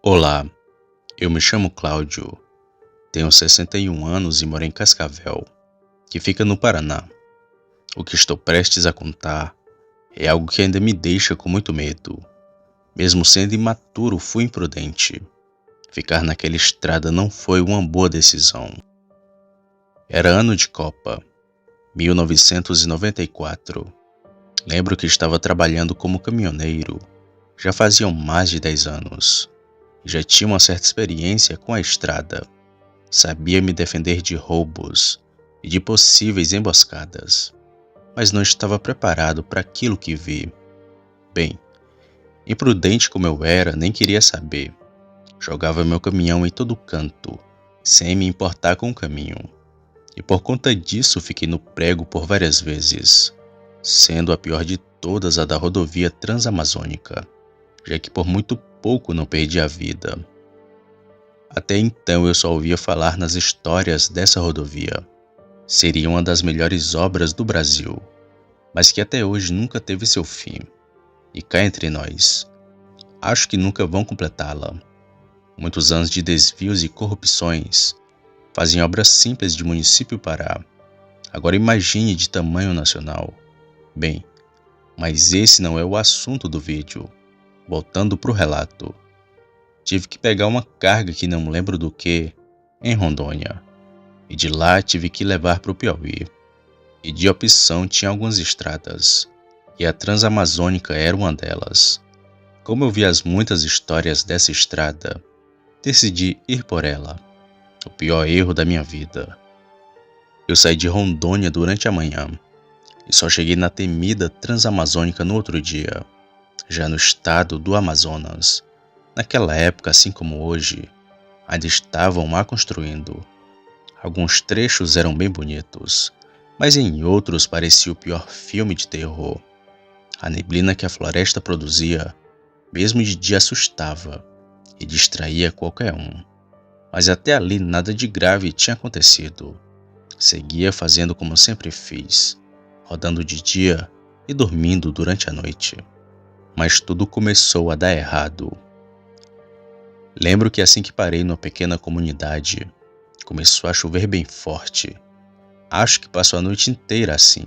Olá, eu me chamo Cláudio, tenho 61 anos e moro em Cascavel, que fica no Paraná. O que estou prestes a contar é algo que ainda me deixa com muito medo. Mesmo sendo imaturo, fui imprudente. Ficar naquela estrada não foi uma boa decisão. Era ano de Copa, 1994. Lembro que estava trabalhando como caminhoneiro. Já faziam mais de 10 anos. Já tinha uma certa experiência com a estrada. Sabia me defender de roubos e de possíveis emboscadas, mas não estava preparado para aquilo que vi. Bem, imprudente como eu era, nem queria saber. Jogava meu caminhão em todo canto, sem me importar com o caminho. E por conta disso fiquei no prego por várias vezes, sendo a pior de todas a da rodovia Transamazônica, já que por muito pouco não perdi a vida. Até então eu só ouvia falar nas histórias dessa rodovia. Seria uma das melhores obras do Brasil, mas que até hoje nunca teve seu fim. E cá entre nós, acho que nunca vão completá-la. Muitos anos de desvios e corrupções fazem obras simples de município parar. Agora imagine de tamanho nacional. Bem, mas esse não é o assunto do vídeo. Voltando para o relato. Tive que pegar uma carga que não lembro do que, em Rondônia. E de lá tive que levar para o Piauí. E de opção tinha algumas estradas. E a Transamazônica era uma delas. Como eu vi as muitas histórias dessa estrada, decidi ir por ela. O pior erro da minha vida. Eu saí de Rondônia durante a manhã. E só cheguei na temida Transamazônica no outro dia. Já no estado do Amazonas. Naquela época, assim como hoje, ainda estavam lá construindo. Alguns trechos eram bem bonitos, mas em outros parecia o pior filme de terror. A neblina que a floresta produzia, mesmo de dia, assustava e distraía qualquer um. Mas até ali nada de grave tinha acontecido. Seguia fazendo como sempre fiz, rodando de dia e dormindo durante a noite. Mas tudo começou a dar errado. Lembro que assim que parei numa pequena comunidade, começou a chover bem forte. Acho que passou a noite inteira assim.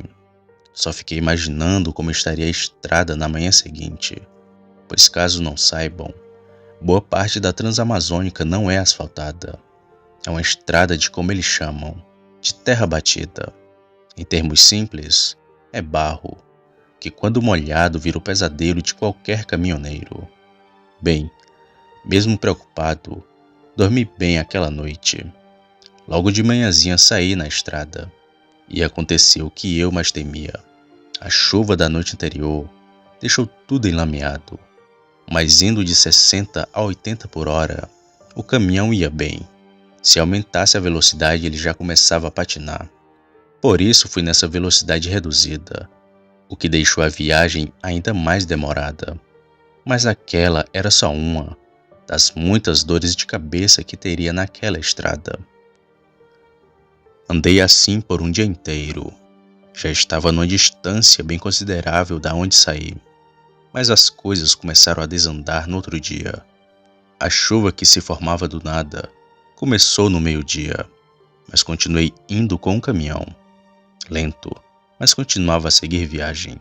Só fiquei imaginando como estaria a estrada na manhã seguinte, pois caso não saibam, boa parte da Transamazônica não é asfaltada. É uma estrada de como eles chamam, de terra batida. Em termos simples, é barro, que quando molhado vira o pesadelo de qualquer caminhoneiro. Bem, mesmo preocupado, dormi bem aquela noite. Logo de manhãzinha saí na estrada, e aconteceu o que eu mais temia. A chuva da noite anterior deixou tudo enlameado, mas indo de 60 a 80 por hora, o caminhão ia bem. Se aumentasse a velocidade, ele já começava a patinar. Por isso fui nessa velocidade reduzida, o que deixou a viagem ainda mais demorada. Mas aquela era só uma das muitas dores de cabeça que teria naquela estrada. Andei assim por um dia inteiro. Já estava numa distância bem considerável da onde saí, mas as coisas começaram a desandar no outro dia. A chuva que se formava do nada começou no meio-dia, mas continuei indo com o caminhão. Lento, mas continuava a seguir viagem.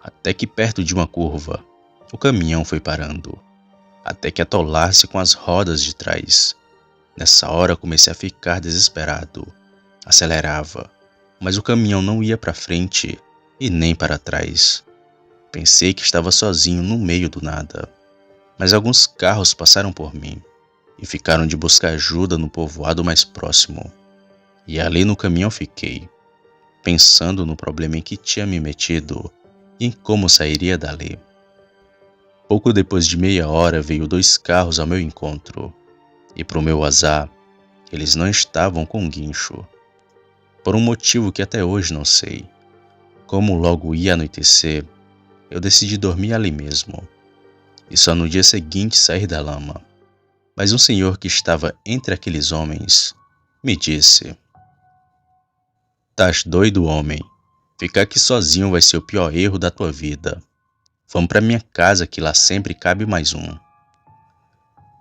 Até que perto de uma curva, o caminhão foi parando, até que atolasse com as rodas de trás. Nessa hora comecei a ficar desesperado. Acelerava, mas o caminhão não ia para frente e nem para trás. Pensei que estava sozinho no meio do nada, mas alguns carros passaram por mim e ficaram de buscar ajuda no povoado mais próximo. E ali no caminhão fiquei, pensando no problema em que tinha me metido e em como sairia dali. Pouco depois de meia hora veio 2 carros ao meu encontro, e para o meu azar, eles não estavam com guincho. Por um motivo que até hoje não sei. Como logo ia anoitecer, eu decidi dormir ali mesmo, e só no dia seguinte sair da lama. Mas um senhor que estava entre aqueles homens me disse: "Tás doido, homem? Ficar aqui sozinho vai ser o pior erro da tua vida. Vamos para minha casa que lá sempre cabe mais um."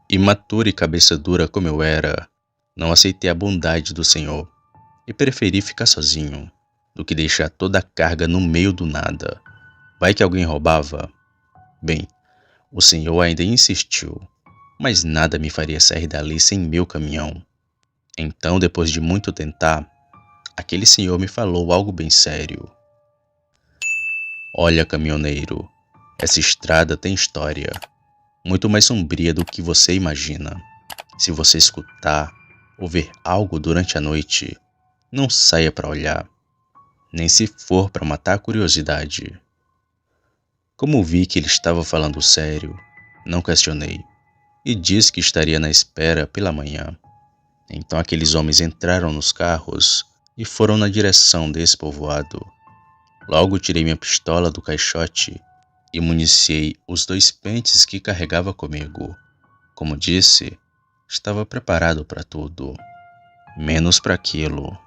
Imaturo e cabeça dura como eu era, não aceitei a bondade do Senhor e preferi ficar sozinho do que deixar toda a carga no meio do nada. Vai que alguém roubava? Bem, o Senhor ainda insistiu, mas nada me faria sair dali sem meu caminhão. Então, depois de muito tentar, aquele senhor me falou algo bem sério. Olha, caminhoneiro, essa estrada tem história, muito mais sombria do que você imagina. Se você escutar ou ver algo durante a noite, não saia para olhar, nem se for para matar a curiosidade. Como vi que ele estava falando sério, não questionei e disse que estaria na espera pela manhã. Então aqueles homens entraram nos carros e foram na direção desse povoado. Logo tirei minha pistola do caixote e municiei os 2 pentes que carregava comigo. Como disse, estava preparado para tudo, menos para aquilo.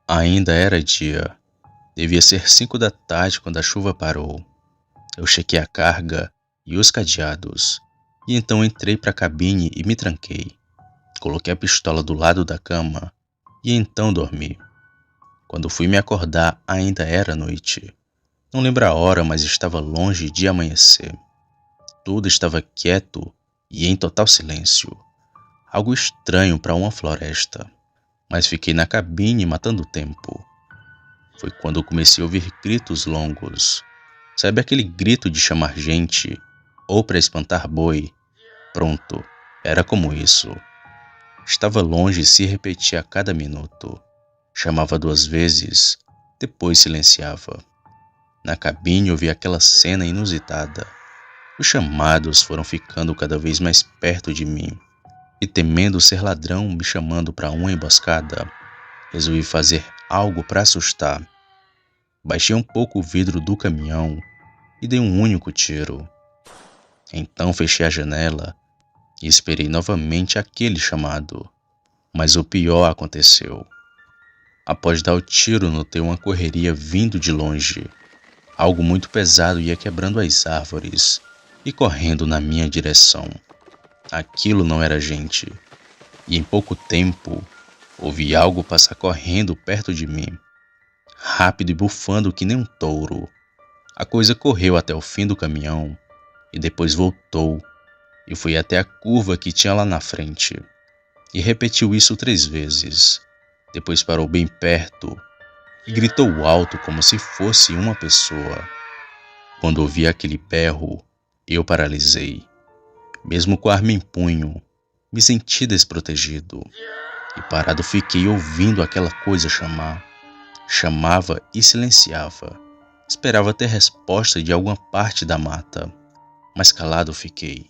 Ainda era dia. Devia ser 5 da tarde quando a chuva parou. Eu chequei a carga e os cadeados, e então entrei para a cabine e me tranquei. Coloquei a pistola do lado da cama e então dormi. Quando fui me acordar, ainda era noite. Não lembro a hora, mas estava longe de amanhecer. Tudo estava quieto e em total silêncio. Algo estranho para uma floresta. Mas fiquei na cabine matando o tempo. Foi quando eu comecei a ouvir gritos longos. Sabe aquele grito de chamar gente ou para espantar boi? Pronto, era como isso. Estava longe e se repetia a cada minuto. Chamava 2 vezes, depois silenciava. Na cabine eu vi aquela cena inusitada. Os chamados foram ficando cada vez mais perto de mim. E temendo ser ladrão me chamando para uma emboscada, resolvi fazer algo para assustar. Baixei um pouco o vidro do caminhão e dei um único tiro. Então fechei a janela e esperei novamente aquele chamado. Mas o pior aconteceu. Após dar o tiro, notei uma correria vindo de longe. Algo muito pesado ia quebrando as árvores e correndo na minha direção. Aquilo não era gente. E em pouco tempo, ouvi algo passar correndo perto de mim, rápido e bufando que nem um touro. A coisa correu até o fim do caminhão e depois voltou e foi até a curva que tinha lá na frente. E repetiu isso 3 vezes. Depois parou bem perto e gritou alto como se fosse uma pessoa. Quando ouvi aquele berro, eu paralisei. Mesmo com a arma em punho, me senti desprotegido. E parado fiquei ouvindo aquela coisa chamar. Chamava e silenciava. Esperava ter resposta de alguma parte da mata, mas calado fiquei.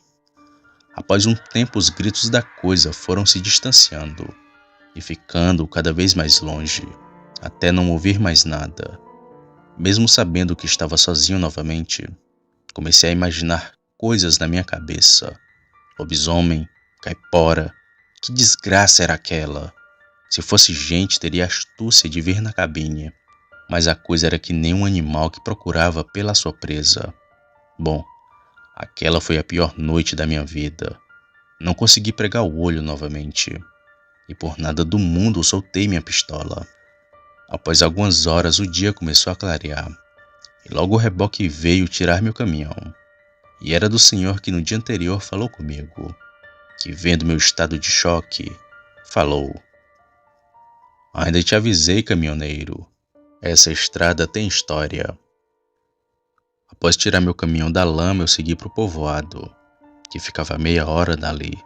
Após um tempo, os gritos da coisa foram se distanciando e ficando cada vez mais longe, até não ouvir mais nada. Mesmo sabendo que estava sozinho novamente, comecei a imaginar coisas na minha cabeça. Lobisomem, caipora, que desgraça era aquela? Se fosse gente, teria a astúcia de vir na cabine, mas a coisa era que nem um animal que procurava pela sua presa. Bom, aquela foi a pior noite da minha vida. Não consegui pregar o olho novamente, e por nada do mundo soltei minha pistola. Após algumas horas o dia começou a clarear, e logo o reboque veio tirar meu caminhão. E era do senhor que no dia anterior falou comigo, que vendo meu estado de choque, falou: "Ainda te avisei, caminhoneiro, essa estrada tem história." Após tirar meu caminhão da lama, eu segui para o povoado, que ficava a meia hora dali.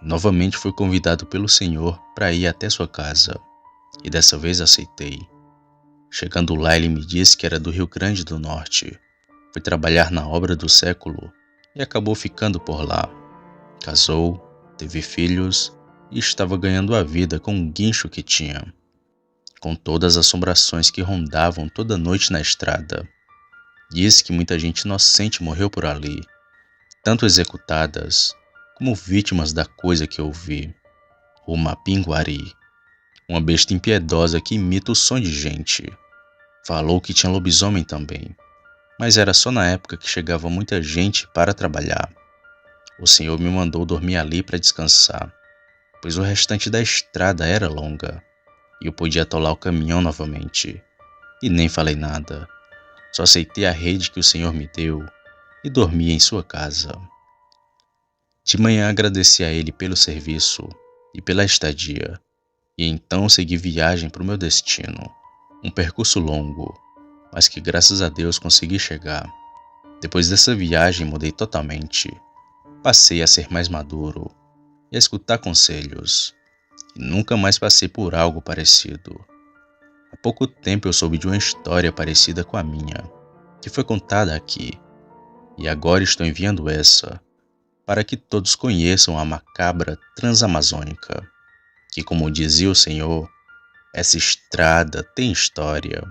Novamente fui convidado pelo senhor para ir até sua casa, e dessa vez aceitei. Chegando lá, ele me disse que era do Rio Grande do Norte. Foi trabalhar na obra do século e acabou ficando por lá. Casou, teve filhos e estava ganhando a vida com um guincho que tinha, com todas as assombrações que rondavam toda noite na estrada. Disse que muita gente inocente morreu por ali, tanto executadas como vítimas da coisa que eu vi, o Mapinguari, uma besta impiedosa que imita o som de gente. Falou que tinha lobisomem também, mas era só na época que chegava muita gente para trabalhar. O Senhor me mandou dormir ali para descansar, pois o restante da estrada era longa e eu podia atolar o caminhão novamente. E nem falei nada, só aceitei a rede que o Senhor me deu e dormi em sua casa. De manhã agradeci a Ele pelo serviço e pela estadia, e então segui viagem para o meu destino. Um percurso longo, mas que graças a Deus consegui chegar. Depois dessa viagem mudei totalmente. Passei a ser mais maduro e a escutar conselhos, e nunca mais passei por algo parecido. Há pouco tempo eu soube de uma história parecida com a minha, que foi contada aqui, e agora estou enviando essa, para que todos conheçam a macabra Transamazônica, que, como dizia o Senhor, essa estrada tem história.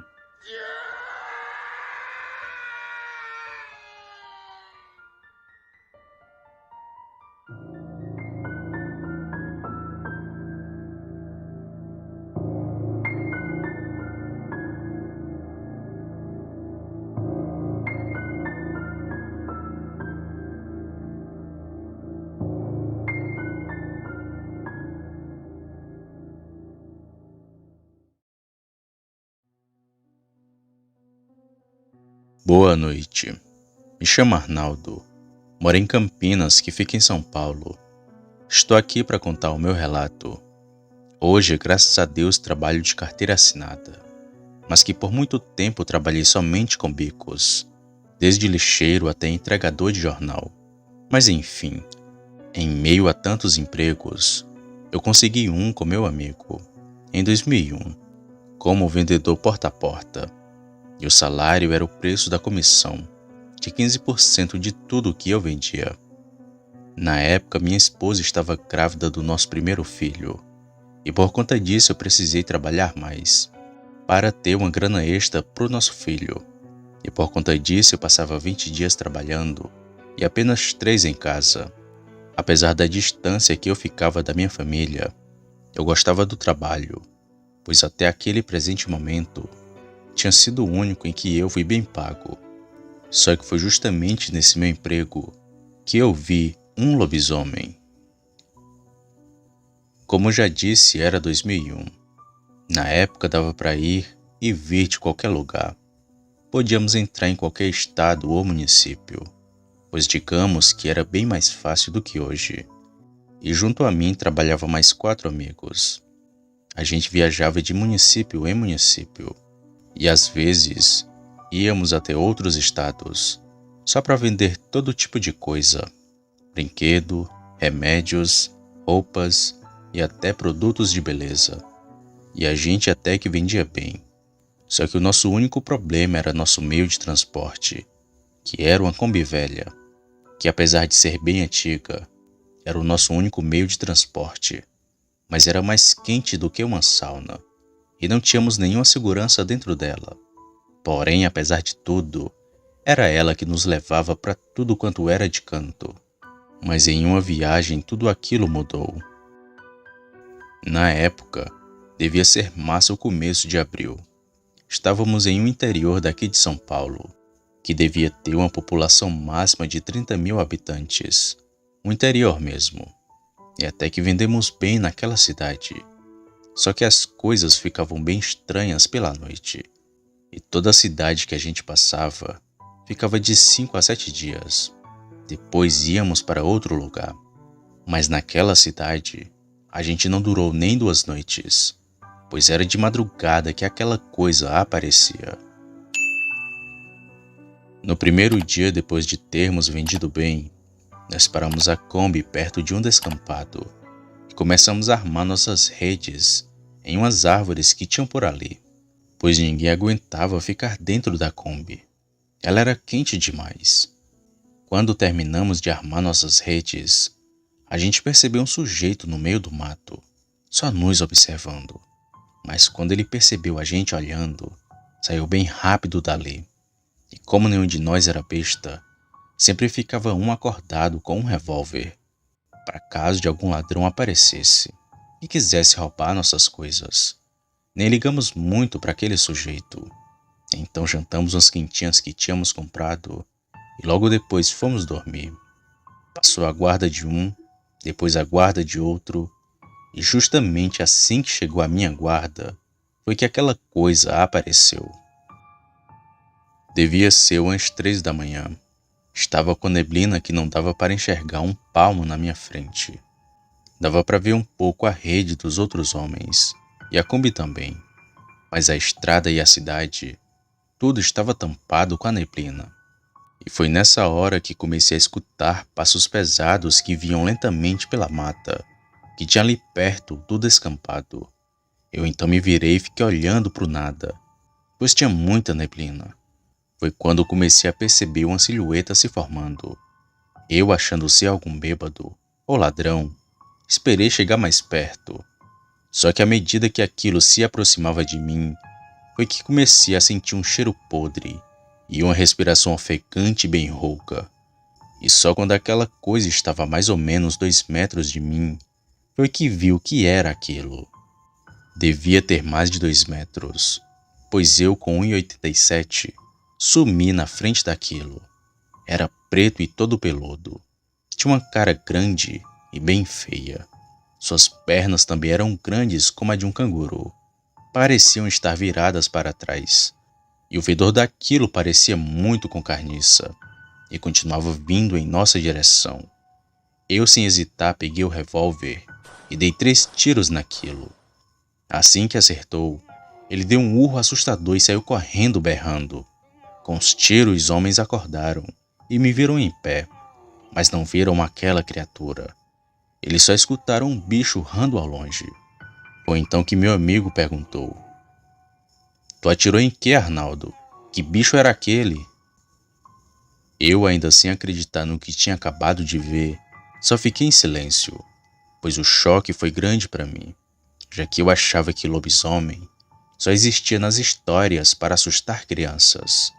Boa noite. Me chamo Arnaldo. Moro em Campinas, que fica em São Paulo. Estou aqui para contar o meu relato. Hoje, graças a Deus, trabalho de carteira assinada, mas que por muito tempo trabalhei somente com bicos, desde lixeiro até entregador de jornal. Mas enfim, em meio a tantos empregos, eu consegui um com meu amigo, em 2001, como vendedor porta a porta, e o salário era o preço da comissão, de 15% de tudo o que eu vendia. Na época, minha esposa estava grávida do nosso primeiro filho, e por conta disso eu precisei trabalhar mais, para ter uma grana extra para o nosso filho. E por conta disso eu passava 20 dias trabalhando e apenas 3 em casa. Apesar da distância que eu ficava da minha família, eu gostava do trabalho, pois até aquele presente momento tinha sido o único em que eu fui bem pago. Só que foi justamente nesse meu emprego que eu vi um lobisomem. Como já disse, era 2001. Na época dava para ir e vir de qualquer lugar. Podíamos entrar em qualquer estado ou município, pois digamos que era bem mais fácil do que hoje. E junto a mim trabalhavam mais 4 amigos. A gente viajava de município em município e às vezes íamos até outros estados só para vender todo tipo de coisa: brinquedo, remédios, roupas e até produtos de beleza. E a gente até que vendia bem. Só que o nosso único problema era nosso meio de transporte, que era uma Kombi velha, que apesar de ser bem antiga, era o nosso único meio de transporte, mas era mais quente do que uma sauna, e não tínhamos nenhuma segurança dentro dela. Porém, apesar de tudo, era ela que nos levava para tudo quanto era de canto. Mas em uma viagem tudo aquilo mudou. Na época, devia ser março ou começo de abril. Estávamos em um interior daqui de São Paulo, que devia ter uma população máxima de 30 mil habitantes. Um interior mesmo. E até que vendemos bem naquela cidade. Só que as coisas ficavam bem estranhas pela noite. E toda a cidade que a gente passava ficava de 5 a 7 dias. Depois íamos para outro lugar. Mas naquela cidade, a gente não durou nem 2 noites, pois era de madrugada que aquela coisa aparecia. No primeiro dia depois de termos vendido bem, nós paramos a Kombi perto de um descampado e começamos a armar nossas redes em umas árvores que tinham por ali, pois ninguém aguentava ficar dentro da Kombi. Ela era quente demais. Quando terminamos de armar nossas redes, a gente percebeu um sujeito no meio do mato, só nos observando. Mas quando ele percebeu a gente olhando, saiu bem rápido dali. E como nenhum de nós era besta, sempre ficava um acordado com um revólver, para caso de algum ladrão aparecesse e quisesse roubar nossas coisas. Nem ligamos muito para aquele sujeito. Então jantamos umas quentinhas que tínhamos comprado e logo depois fomos dormir. Passou a guarda de um, depois a guarda de outro, e justamente assim que chegou a minha guarda, foi que aquela coisa apareceu. Devia ser umas 3 da manhã. Estava com neblina que não dava para enxergar um palmo na minha frente. Dava para ver um pouco a rede dos outros homens, e a Kombi também, mas a estrada e a cidade, tudo estava tampado com a neblina. E foi nessa hora que comecei a escutar passos pesados que vinham lentamente pela mata, que tinha ali perto do descampado. Eu então me virei e fiquei olhando para o nada, pois tinha muita neblina. Foi quando comecei a perceber uma silhueta se formando. Eu, achando ser algum bêbado ou ladrão, esperei chegar mais perto. Só que à medida que aquilo se aproximava de mim, foi que comecei a sentir um cheiro podre e uma respiração ofegante bem rouca. E só quando aquela coisa estava a mais ou menos 2 metros de mim, foi que vi o que era aquilo. Devia ter mais de 2 metros, pois eu com 1,87 sumi na frente daquilo. Era preto e todo peludo. Tinha uma cara grande e bem feia. Suas pernas também eram grandes como a de um canguru. Pareciam estar viradas para trás. E o fedor daquilo parecia muito com carniça. E continuava vindo em nossa direção. Eu, sem hesitar, peguei o revólver e dei 3 tiros naquilo. Assim que acertou, ele deu um urro assustador e saiu correndo berrando. Com os tiros, os homens acordaram e me viram em pé, mas não viram aquela criatura. Eles só escutaram um bicho urrando ao longe. Foi então que meu amigo perguntou: "Tu atirou em que, Arnaldo? Que bicho era aquele?" Eu, ainda sem acreditar no que tinha acabado de ver, só fiquei em silêncio, pois o choque foi grande para mim, já que eu achava que lobisomem só existia nas histórias para assustar crianças.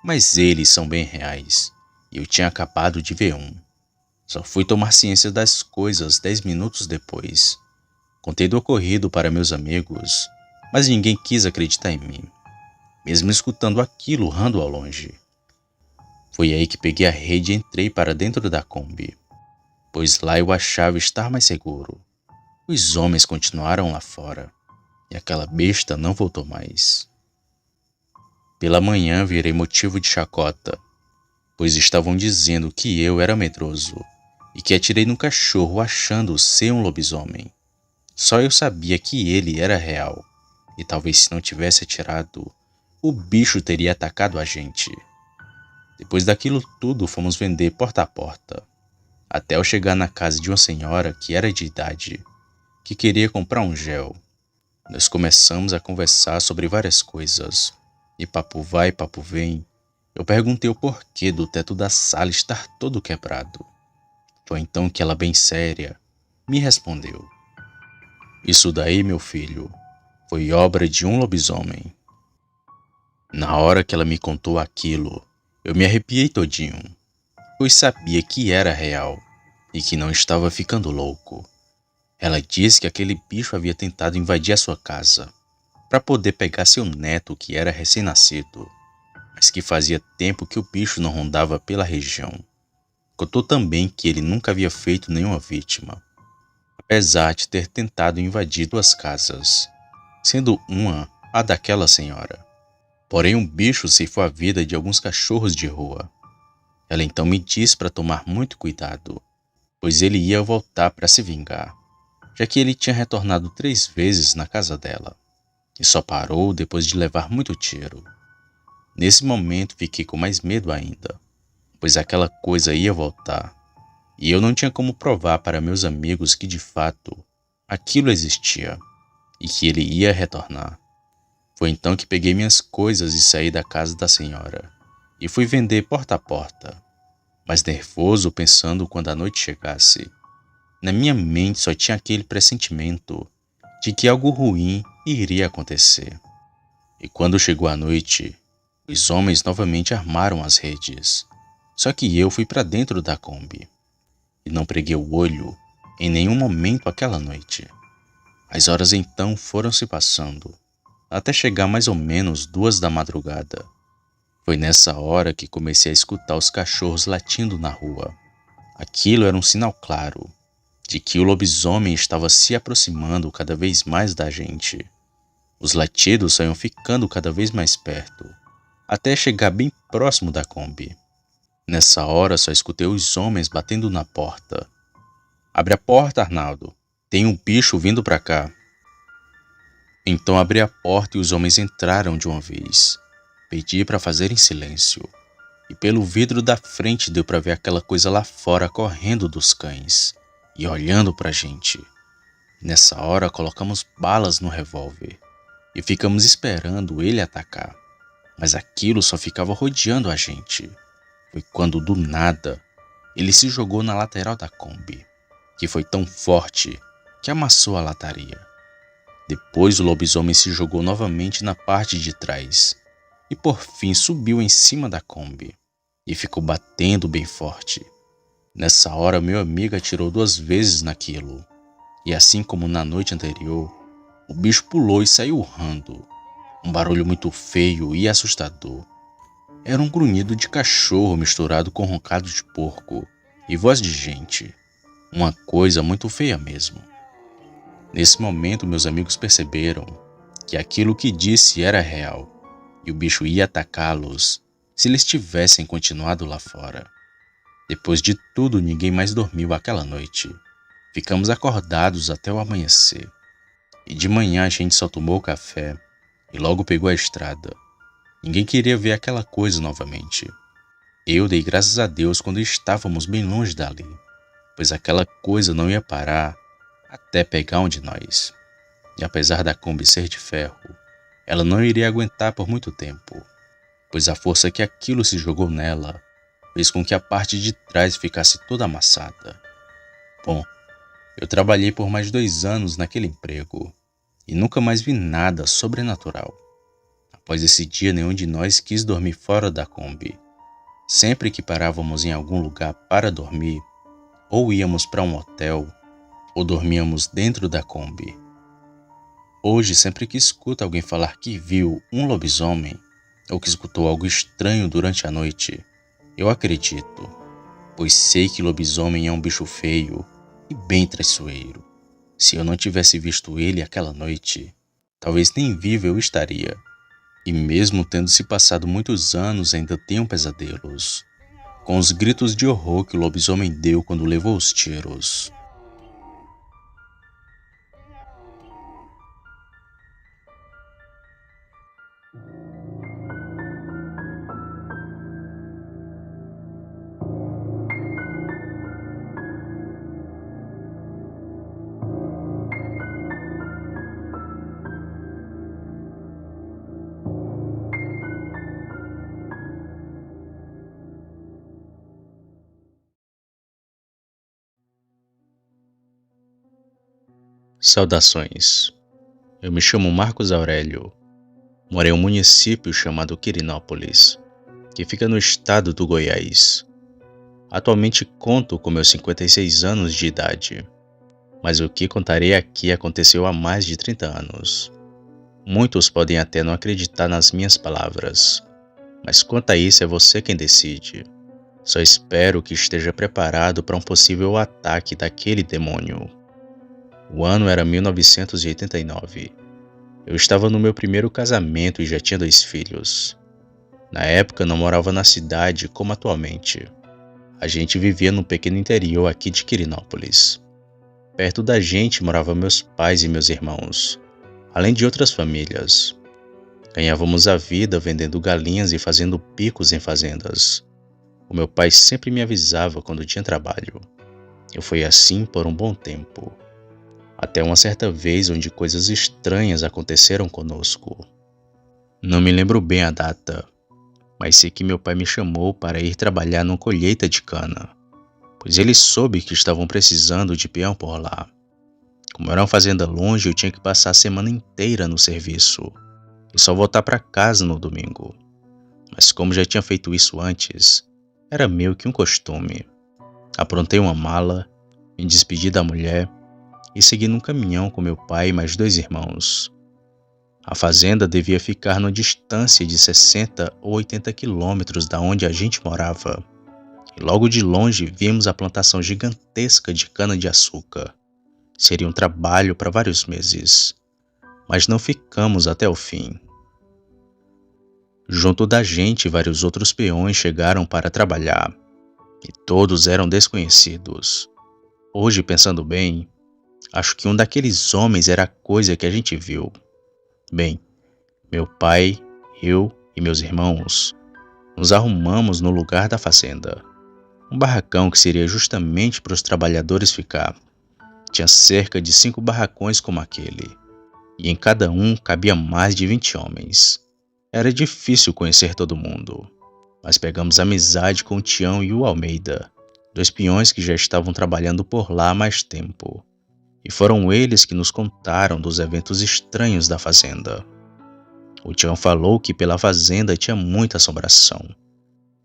Mas eles são bem reais, e eu tinha acabado de ver um. Só fui tomar ciência das coisas 10 minutos depois. Contei do ocorrido para meus amigos, mas ninguém quis acreditar em mim, mesmo escutando aquilo urrando ao longe. Foi aí que peguei a rede e entrei para dentro da Kombi, pois lá eu achava estar mais seguro. Os homens continuaram lá fora, e aquela besta não voltou mais. Pela manhã virei motivo de chacota, pois estavam dizendo que eu era medroso e que atirei no cachorro achando ser um lobisomem. Só eu sabia que ele era real, e talvez se não tivesse atirado, o bicho teria atacado a gente. Depois daquilo tudo, fomos vender porta a porta, até eu chegar na casa de uma senhora que era de idade, que queria comprar um gel. Nós começamos a conversar sobre várias coisas, e papo vai, papo vem. Eu perguntei o porquê do teto da sala estar todo quebrado. Foi então que ela, bem séria, me respondeu: "Isso daí, meu filho, foi obra de um lobisomem." Na hora que ela me contou aquilo, eu me arrepiei todinho, pois sabia que era real e que não estava ficando louco. Ela disse que aquele bicho havia tentado invadir a sua casa para poder pegar seu neto, que era recém-nascido, mas que fazia tempo que o bicho não rondava pela região. Contou também que ele nunca havia feito nenhuma vítima, apesar de ter tentado invadir 2 casas, sendo uma a daquela senhora. Porém, um bicho ceifou a vida de alguns cachorros de rua. Ela então me disse para tomar muito cuidado, pois ele ia voltar para se vingar, já que ele tinha retornado 3 vezes na casa dela, e só parou depois de levar muito tiro. Nesse momento fiquei com mais medo ainda, pois aquela coisa ia voltar, e eu não tinha como provar para meus amigos que de fato aquilo existia, e que ele ia retornar. Foi então que peguei minhas coisas e saí da casa da senhora, e fui vender porta a porta, mas nervoso pensando quando a noite chegasse. Na minha mente só tinha aquele pressentimento de que algo ruim iria acontecer. E quando chegou a noite, os homens novamente armaram as redes. Só que eu fui para dentro da Kombi e não preguei o olho em nenhum momento aquela noite. As horas então foram se passando, até chegar mais ou menos 2 da madrugada. Foi nessa hora que comecei a escutar os cachorros latindo na rua. Aquilo era um sinal claro de que o lobisomem estava se aproximando cada vez mais da gente. Os latidos saíam ficando cada vez mais perto, até chegar bem próximo da Kombi. Nessa hora só escutei os homens batendo na porta. "Abre a porta, Arnaldo. Tem um bicho vindo pra cá." Então abri a porta e os homens entraram de uma vez. Pedi para fazerem silêncio. E pelo vidro da frente deu para ver aquela coisa lá fora correndo dos cães e olhando pra gente. Nessa hora colocamos balas no revólver e ficamos esperando ele atacar. Mas aquilo só ficava rodeando a gente. Foi quando do nada ele se jogou na lateral da Kombi, que foi tão forte que amassou a lataria. Depois o lobisomem se jogou novamente na parte de trás e por fim subiu em cima da Kombi e ficou batendo bem forte. Nessa hora meu amigo atirou 2 vezes naquilo e assim como na noite anterior, o bicho pulou e saiu urrando. Um barulho muito feio e assustador. Era um grunhido de cachorro misturado com roncado de porco e voz de gente. Uma coisa muito feia mesmo. Nesse momento, meus amigos perceberam que aquilo que disse era real e o bicho ia atacá-los se eles tivessem continuado lá fora. Depois de tudo, ninguém mais dormiu aquela noite. Ficamos acordados até o amanhecer. E de manhã a gente só tomou café e logo pegou a estrada. Ninguém queria ver aquela coisa novamente. Eu dei graças a Deus quando estávamos bem longe dali, pois aquela coisa não ia parar até pegar um de nós. E apesar da Kombi ser de ferro, ela não iria aguentar por muito tempo, pois a força que aquilo se jogou nela fez com que a parte de trás ficasse toda amassada. Bom, eu trabalhei por mais 2 anos naquele emprego e nunca mais vi nada sobrenatural. Após esse dia, nenhum de nós quis dormir fora da Kombi. Sempre que parávamos em algum lugar para dormir, ou íamos para um hotel, ou dormíamos dentro da Kombi. Hoje, sempre que escuto alguém falar que viu um lobisomem, ou que escutou algo estranho durante a noite, eu acredito, pois sei que lobisomem é um bicho feio e bem traiçoeiro. Se eu não tivesse visto ele aquela noite, talvez nem vivo eu estaria. E mesmo tendo se passado muitos anos, ainda tenho pesadelos, com os gritos de horror que o lobisomem deu quando levou os tiros. Saudações. Eu me chamo Marcos Aurélio. Moro em um município chamado Quirinópolis, que fica no estado do Goiás. Atualmente conto com meus 56 anos de idade, mas o que contarei aqui aconteceu há mais de 30 anos. Muitos podem até não acreditar nas minhas palavras, mas quanto a isso é você quem decide. Só espero que esteja preparado para um possível ataque daquele demônio. O ano era 1989. Eu estava no meu primeiro casamento e já tinha 2 filhos. Na época não morava na cidade como atualmente. A gente vivia num pequeno interior aqui de Quirinópolis. Perto da gente moravam meus pais e meus irmãos, além de outras famílias. Ganhávamos a vida vendendo galinhas e fazendo picos em fazendas. O meu pai sempre me avisava quando tinha trabalho. Eu fui assim por um bom tempo. Até uma certa vez onde coisas estranhas aconteceram conosco. Não me lembro bem a data, mas sei que meu pai me chamou para ir trabalhar numa colheita de cana, pois ele soube que estavam precisando de peão por lá. Como era uma fazenda longe, eu tinha que passar a semana inteira no serviço e só voltar para casa no domingo. Mas como já tinha feito isso antes, era meio que um costume. Aprontei uma mala, me despedi da mulher e segui num caminhão com meu pai e mais 2 irmãos. A fazenda devia ficar numa distância de 60 ou 80 quilômetros da onde a gente morava. e logo de longe vimos a plantação gigantesca de cana-de-açúcar. Seria um trabalho para vários meses, mas não ficamos até o fim. Junto da gente, vários outros peões chegaram para trabalhar, e todos eram desconhecidos. Hoje, pensando bem, acho que um daqueles homens era a coisa que a gente viu. Bem, meu pai, eu e meus irmãos nos arrumamos no lugar da fazenda. Um barracão que seria justamente para os trabalhadores ficar. Tinha cerca de 5 barracões como aquele, e em cada um cabia mais de 20 homens. Era difícil conhecer todo mundo, mas pegamos amizade com o Tião e o Almeida, 2 peões que já estavam trabalhando por lá há mais tempo. E foram eles que nos contaram dos eventos estranhos da fazenda. O Tião falou que pela fazenda tinha muita assombração,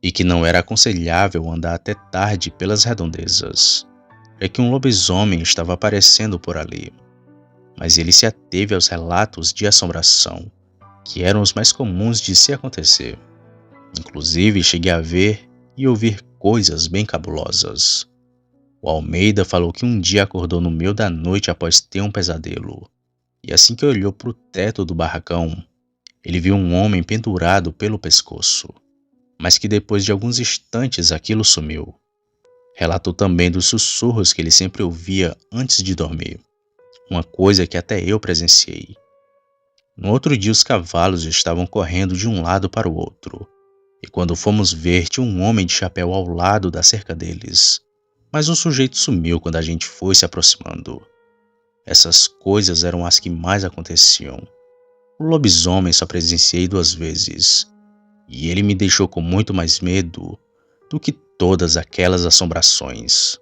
e que não era aconselhável andar até tarde pelas redondezas, já que um lobisomem estava aparecendo por ali. Mas ele se ateve aos relatos de assombração, que eram os mais comuns de se acontecer. Inclusive, cheguei a ver e ouvir coisas bem cabulosas. O Almeida falou que um dia acordou no meio da noite após ter um pesadelo, e assim que olhou para o teto do barracão, ele viu um homem pendurado pelo pescoço, mas que depois de alguns instantes aquilo sumiu. Relatou também dos sussurros que ele sempre ouvia antes de dormir, uma coisa que até eu presenciei. No outro dia os cavalos estavam correndo de um lado para o outro, e quando fomos ver tinha um homem de chapéu ao lado da cerca deles, mas o sujeito sumiu quando a gente foi se aproximando. Essas coisas eram as que mais aconteciam. O lobisomem só presenciei 2 vezes, e ele me deixou com muito mais medo do que todas aquelas assombrações.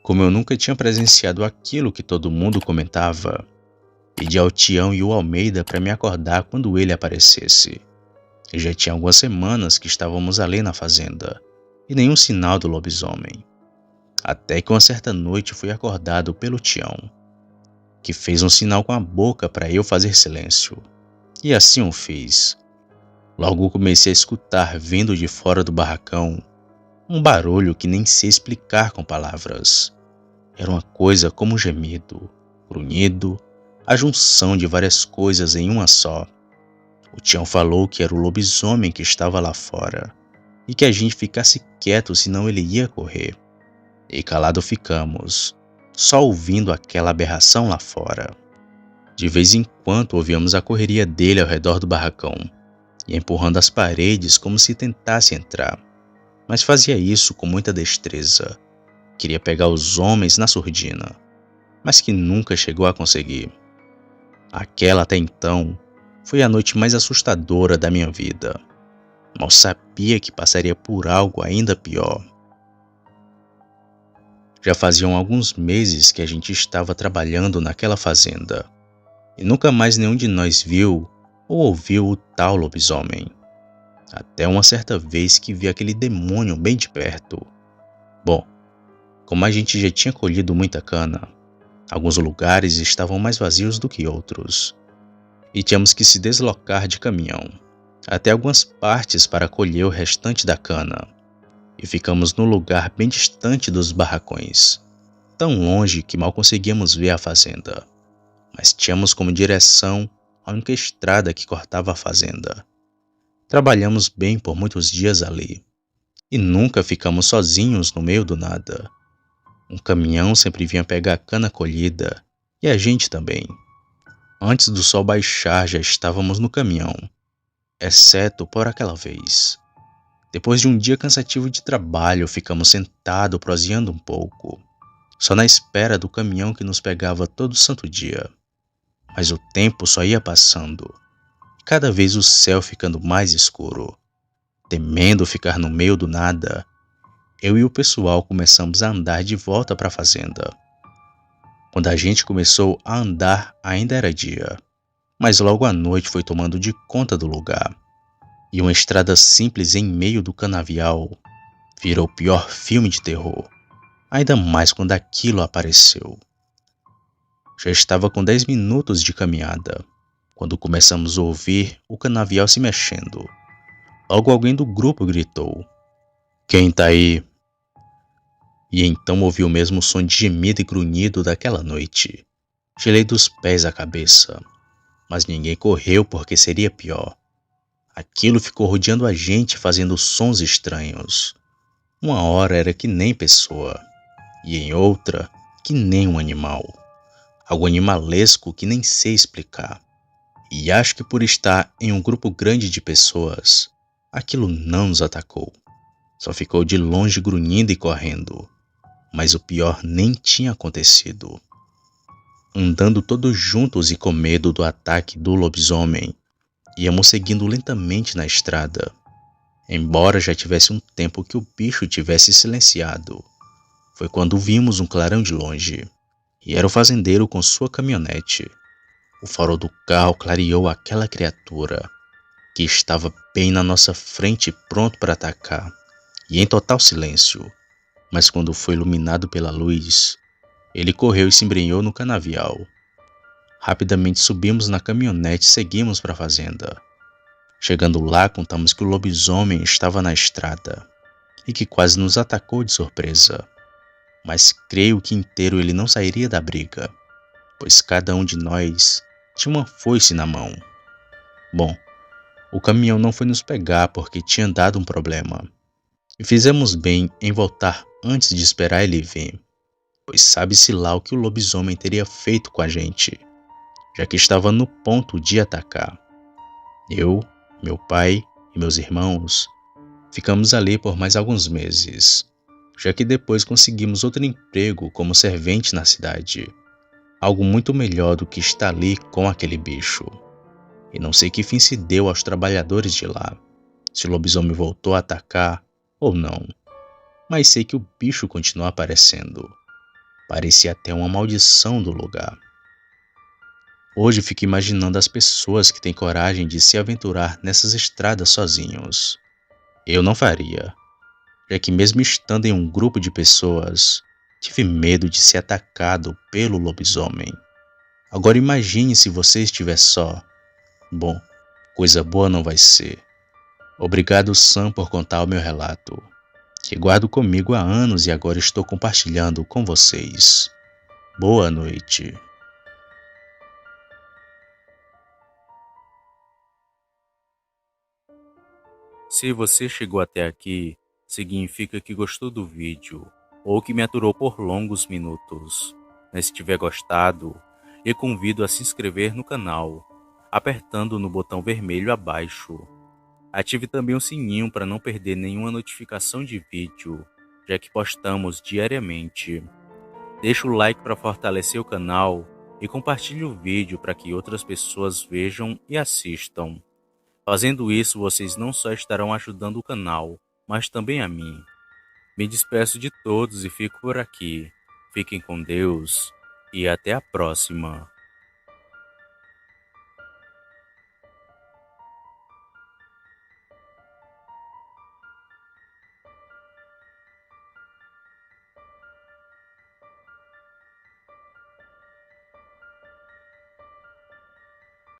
Como eu nunca tinha presenciado aquilo que todo mundo comentava, pedi ao Tião e o Almeida para me acordar quando ele aparecesse. E já tinha algumas semanas que estávamos ali na fazenda, e nenhum sinal do lobisomem. Até que uma certa noite fui acordado pelo Tião, que fez um sinal com a boca para eu fazer silêncio. E assim o fiz. Logo comecei a escutar, vindo de fora do barracão, um barulho que nem sei explicar com palavras. Era uma coisa como um gemido, grunhido, a junção de várias coisas em uma só. O Tião falou que era o lobisomem que estava lá fora, e que a gente ficasse quieto senão ele ia correr. E calado ficamos, só ouvindo aquela aberração lá fora. De vez em quando ouvíamos a correria dele ao redor do barracão, e empurrando as paredes como se tentasse entrar, mas fazia isso com muita destreza. Queria pegar os homens na surdina, mas que nunca chegou a conseguir. Aquela até então foi a noite mais assustadora da minha vida. Mal sabia que passaria por algo ainda pior. Já faziam alguns meses que a gente estava trabalhando naquela fazenda, e nunca mais nenhum de nós viu ou ouviu o tal lobisomem. Até uma certa vez que vi aquele demônio bem de perto. Bom, como a gente já tinha colhido muita cana, alguns lugares estavam mais vazios do que outros, e tínhamos que se deslocar de caminhão até algumas partes para colher o restante da cana, e ficamos num lugar bem distante dos barracões, tão longe que mal conseguíamos ver a fazenda, mas tínhamos como direção a única estrada que cortava a fazenda. Trabalhamos bem por muitos dias ali, e nunca ficamos sozinhos no meio do nada. Um caminhão sempre vinha pegar a cana colhida, e a gente também. Antes do sol baixar já estávamos no caminhão, exceto por aquela vez. Depois de um dia cansativo de trabalho, ficamos sentados proseando um pouco, só na espera do caminhão que nos pegava todo santo dia. Mas o tempo só ia passando, e cada vez o céu ficando mais escuro. Temendo ficar no meio do nada, eu e o pessoal começamos a andar de volta para a fazenda. Quando a gente começou a andar, ainda era dia, mas logo a noite foi tomando de conta do lugar, e uma estrada simples em meio do canavial virou o pior filme de terror, ainda mais quando aquilo apareceu. Já estava com 10 minutos de caminhada, quando começamos a ouvir o canavial se mexendo. Logo alguém do grupo gritou: Quem tá aí? E então ouvi o mesmo som de gemido e grunhido daquela noite. Gelei dos pés à cabeça, mas ninguém correu porque seria pior. Aquilo ficou rodeando a gente, fazendo sons estranhos. Uma hora era que nem pessoa, e em outra, que nem um animal. Algo animalesco que nem sei explicar. E acho que por estar em um grupo grande de pessoas, aquilo não nos atacou. Só ficou de longe grunhindo e correndo. Mas o pior nem tinha acontecido. Andando todos juntos e com medo do ataque do lobisomem, íamos seguindo lentamente na estrada. Embora já tivesse um tempo que o bicho tivesse silenciado, foi quando vimos um clarão de longe, e era o fazendeiro com sua caminhonete. O farol do carro clareou aquela criatura, que estava bem na nossa frente pronto para atacar, e em total silêncio. Mas quando foi iluminado pela luz, ele correu e se embrenhou no canavial. Rapidamente subimos na caminhonete e seguimos para a fazenda. Chegando lá, contamos que o lobisomem estava na estrada e que quase nos atacou de surpresa. Mas creio que inteiro ele não sairia da briga, pois cada um de nós tinha uma foice na mão. Bom, o caminhão não foi nos pegar porque tinha dado um problema, e fizemos bem em voltar antes de esperar ele vir, pois sabe-se lá o que o lobisomem teria feito com a gente, já que estava no ponto de atacar. Eu, meu pai e meus irmãos ficamos ali por mais alguns meses, já que depois conseguimos outro emprego como servente na cidade. Algo muito melhor do que estar ali com aquele bicho. E não sei que fim se deu aos trabalhadores de lá, se o lobisomem voltou a atacar ou não. Mas sei que o bicho continuou aparecendo. Parecia até uma maldição do lugar. Hoje fico imaginando as pessoas que têm coragem de se aventurar nessas estradas sozinhos. Eu não faria, já que mesmo estando em um grupo de pessoas, tive medo de ser atacado pelo lobisomem. Agora imagine se você estiver só. Bom, coisa boa não vai ser. Obrigado, Sam, por contar o meu relato, que guardo comigo há anos e agora estou compartilhando com vocês. Boa noite. Se você chegou até aqui, significa que gostou do vídeo ou que me aturou por longos minutos. Mas se tiver gostado, lhe convido a se inscrever no canal, apertando no botão vermelho abaixo. Ative também o sininho para não perder nenhuma notificação de vídeo, já que postamos diariamente. Deixe o like para fortalecer o canal e compartilhe o vídeo para que outras pessoas vejam e assistam. Fazendo isso, vocês não só estarão ajudando o canal, mas também a mim. Me despeço de todos e fico por aqui. Fiquem com Deus e até a próxima.